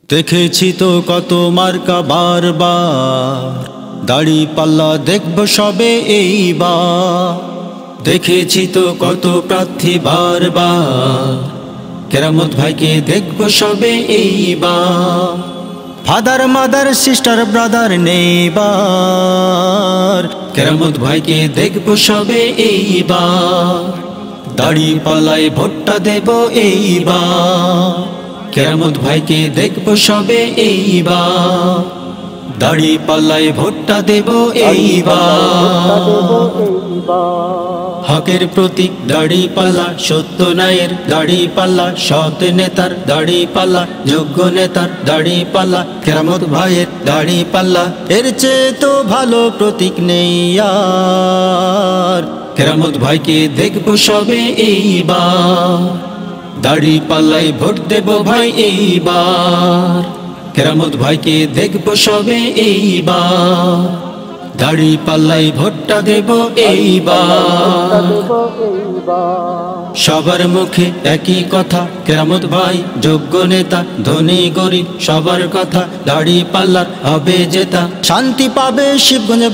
দেখেছি তো কত মার্কা বারবার, দাড়ি পাল্লা দেখব সবে এইবার। দেখেছি তো কত প্রার্থী বারবার, কেরামত ভাইকে দেখব সবে এইবার। Father mother sister brother neighbour, কেরামত ভাইকে দেখব সবে এইবার। দাড়ি পাল্লায় ভোটটা দেব এইবার, কেরামত ভাইকে দেখব সবে এইবার। দাড়ি পাল্লায় ভোটটা দেব এইবার। হকের প্রতীক দাড়ি পাল্লা, সত্য ন্যায়ের দাড়ি পাল্লা, সৎ নেতার দাড়ি পাল্লা, যোগ্য নেতার দাড়ি পাল্লা, কেরামত ভাইয়ের দাড়ি পাল্লা। এর চেয়ে তো ভালো প্রতীক নেই আর, কেরামত ভাইকে দেখব সবে এইবার। দাড়ি পাল্লায় ভোট দেব ভাই এইবার, কেরামত ভাইকে দেখব সবে এইবার। দাড়ি পাল্লায় ভোটটা দেব এইবার। সবার মুখে একই কথা, কেরামত ভাই যোগ্য নেতা, ধনী গরিব সবার কথা, দাড়ি পাল্লার হবে জেতা, শান্তি পাবে শিবগঞ্জ।